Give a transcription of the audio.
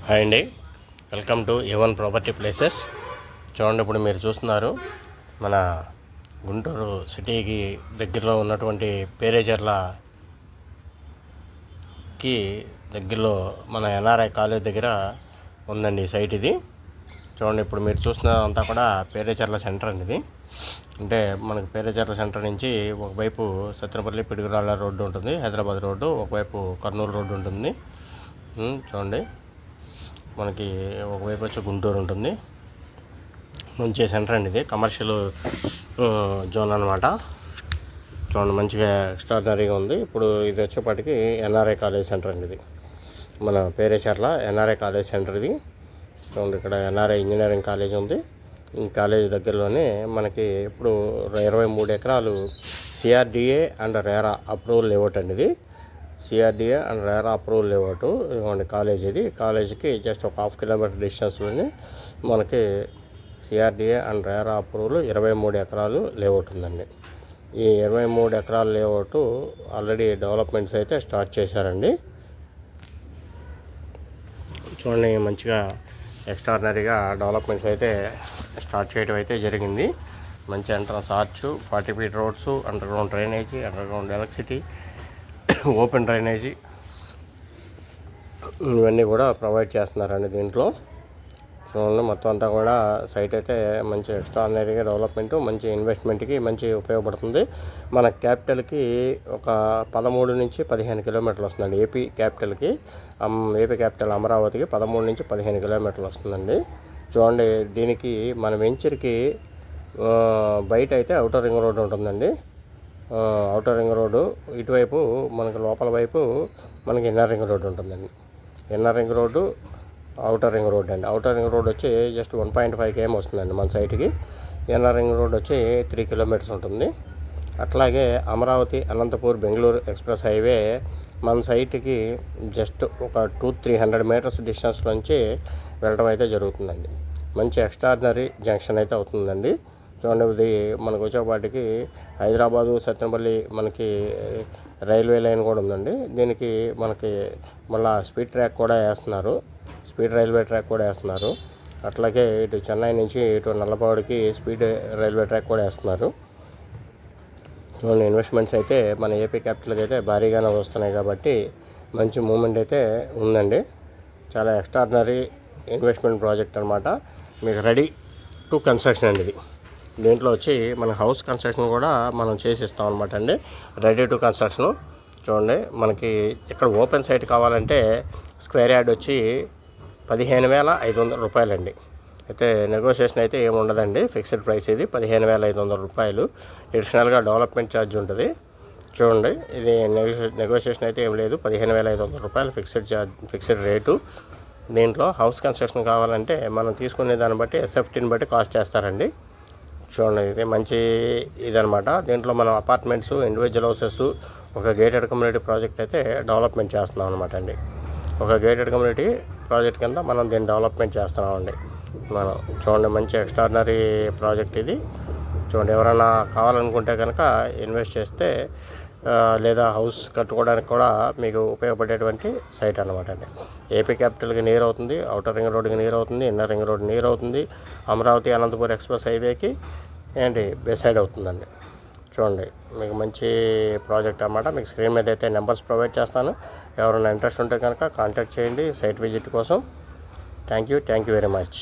Hi అండి, welcome to A1 property places. చూడండి, ఇప్పుడు మీరు చూస్తున్నారు మన గుంటూరు సిటీకి దగ్గరలో ఉన్నటువంటి పేరేచర్లకి దగ్గరలో మన ఎన్ఆర్ఐ కాలేజ్ దగ్గర ఉందండి ఈ సైట్ ఇది. చూడండి, ఇప్పుడు మీరు చూస్తున్నదంతా కూడా పేరేచర్ల సెంటర్ అండి ఇది. అంటే మనకు పేరేచర్ల సెంటర్ నుంచి ఒకవైపు సత్తెనపల్లి పిడుగురాళ్ళ రోడ్డు ఉంటుంది, హైదరాబాద్ రోడ్డు, ఒకవైపు కర్నూలు రోడ్డు ఉంటుంది. చూడండి, మనకి ఒకవైపు వచ్చి గుంటూరు ఉంటుంది. మంచి సెంటర్ అండి ఇది, కమర్షియల్ జోన్ అనమాట. చూడండి, మంచిగా ఎక్స్ట్రాడినరీగా ఉంది. ఇప్పుడు ఇది వచ్చేప్పటికి ఎన్ఆర్ఐ కాలేజ్ సెంటర్ అండి ఇది, మన పేరేచర్ల ఎన్ఆర్ఐ కాలేజ్ సెంటర్ ఇది. చూడండి, ఇక్కడ ఎన్ఆర్ఐ ఇంజనీరింగ్ కాలేజ్ ఉంది. ఈ కాలేజ్ దగ్గరలోనే మనకి ఇప్పుడు 23 ఎకరాలు CRDA and RERA approval layout అండి ఇది. CRDA and RERA approval layout ఇవ్వండి కాలేజ్ ఇది. కాలేజీకి జస్ట్ ఒక 1/2 కిలోమీటర్ డిస్టెన్స్లోనే మనకి సిఆర్డిఏ అండ్ రేరా అప్రూవల్ 23 ఎకరాలు లేఅవుట్ ఉందండి. ఈ 23 ఎకరాల లేఅవుట్ ఆల్రెడీ డెవలప్మెంట్స్ అయితే స్టార్ట్ చేశారండి. చూడండి, మంచిగా ఎక్స్ట్రాడినరీగా డెవలప్మెంట్స్ అయితే స్టార్ట్ చేయడం అయితే జరిగింది. మంచి entrance arch, 40 feet roads, under ground drainage, under ground electricity, open drainage ఇవన్నీ కూడా ప్రొవైడ్ చేస్తున్నారండి దీంట్లో. చూడండి, మొత్తం అంతా కూడా సైట్ అయితే మంచి ఎక్స్ట్రాడినరీగా డెవలప్మెంట్, మంచి ఇన్వెస్ట్మెంట్కి మంచి ఉపయోగపడుతుంది. మన క్యాపిటల్కి ఒక 13 నుంచి 15 కిలోమీటర్లు వస్తుందండి. ఏపీ క్యాపిటల్ అమరావతికి 13 నుంచి 15 కిలోమీటర్లు వస్తుందండి. చూడండి, దీనికి మన వెంచర్కి బయట అయితే ఔటర్ రింగ్ రోడ్డు ఉంటుందండి. ఔటర్ రింగ్ రోడ్డు ఇటువైపు మనకి లోపల వైపు మనకి ఇన్నర్ రింగ్ రోడ్డు ఉంటుందండి. Inner ring road, outer ring road అండి. ఔటర్ రింగ్ రోడ్ వచ్చి జస్ట్ 1.5 km వస్తుందండి మన సైట్కి. ఇన్నర్ రింగ్ రోడ్ వచ్చి 3 కిలోమీటర్స్ ఉంటుంది. అట్లాగే అమరావతి అనంతపూర్ బెంగళూరు ఎక్స్ప్రెస్ హైవే మన సైట్కి జస్ట్ ఒక 200-300 మీటర్స్ డిస్టెన్స్ నుంచి వెళ్ళడం అయితే జరుగుతుందండి. మంచి ఎక్స్ట్రాడినరీ జంక్షన్ అయితే అవుతుందండి. చూడండి, ఇది మనకు వచ్చేపాటికి హైదరాబాదు సత్తెనపల్లి మనకి రైల్వే లైన్ కూడా ఉందండి. దీనికి మనకి మళ్ళీ స్పీడ్ రైల్వే ట్రాక్ కూడా వేస్తున్నారు. అట్లాగే ఇటు చెన్నై నుంచి ఇటు నల్లపాడికి స్పీడ్ రైల్వే ట్రాక్ కూడా వేస్తున్నారు. చూడండి, ఇన్వెస్ట్మెంట్స్ అయితే మన ఏపీ క్యాపిటల్కి అయితే భారీగానే వస్తున్నాయి కాబట్టి మంచి మూమెంట్ అయితే ఉందండి. చాలా ఎక్స్ట్రాడినరీ ఇన్వెస్ట్మెంట్ ప్రాజెక్ట్ అనమాట. మీకు రెడీ టు కన్స్ట్రక్షన్ అండి ఇది. దీంట్లో వచ్చి మన హౌస్ కన్స్ట్రక్షన్ కూడా మనం చేసిస్తాం అనమాట అండి. Ready to construction. చూడండి, మనకి ఇక్కడ ఓపెన్ సైట్ కావాలంటే స్క్వేర్ యార్డ్ వచ్చి 15,500 రూపాయలండి. అయితే నెగోషియేషన్ అయితే ఏమి ఉండదండి, ఫిక్స్డ్ ప్రైస్ ఇది 15,500 రూపాయలు. అడిషనల్గా డెవలప్మెంట్ ఛార్జ్ ఉంటుంది. చూడండి, ఇది నెగోషియేషన్ అయితే ఏం లేదు, 15,500 రూపాయలు ఫిక్స్డ్ రేటు. దీంట్లో హౌస్ కన్స్ట్రక్షన్ కావాలంటే మనం తీసుకునే దాన్ని బట్టి ఎస్ఎఫ్టీని బట్టి కాస్ట్ చేస్తారండి. చూడండి, ఇది మంచి ఇదనమాట. దీంట్లో మనం అపార్ట్మెంట్స్, ఇండివిజువల్ హౌసెస్, ఒక గేటెడ్ కమ్యూనిటీ ప్రాజెక్ట్ అయితే డెవలప్మెంట్ చేస్తున్నాం అనమాట అండి. ఒక గేటెడ్ కమ్యూనిటీ ప్రాజెక్ట్ కింద మనం దీన్ని డెవలప్మెంట్ చేస్తున్నామండి. మనం చూడండి, మంచి ఎక్స్ట్రాడినరీ ప్రాజెక్ట్ ఇది. చూడండి, ఎవరైనా కావాలనుకుంటే కనుక ఇన్వెస్ట్ చేస్తే లేదా హౌస్ కట్టుకోవడానికి కూడా మీకు ఉపయోగపడేటువంటి సైట్ అనమాట అండి. ఏపీ క్యాపిటల్కి నియర్ అవుతుంది, ఔటర్ రింగ్ రోడ్కి నియర్ అవుతుంది, ఇన్నర్ రింగ్ రోడ్ నియర్ అవుతుంది, అమరావతి అనంతపూర్ ఎక్స్ప్రెస్ హైవేకి బెసైడ్ అవుతుందండి. చూడండి, మీకు మంచి ప్రాజెక్ట్ అన్నమాట. మీకు స్క్రీన్ మీద అయితే నెంబర్స్ ప్రొవైడ్ చేస్తాను. ఎవరైనా ఇంట్రెస్ట్ ఉంటే కనుక కాంటాక్ట్ చేయండి సైట్ విజిట్ కోసం. Thank you very much.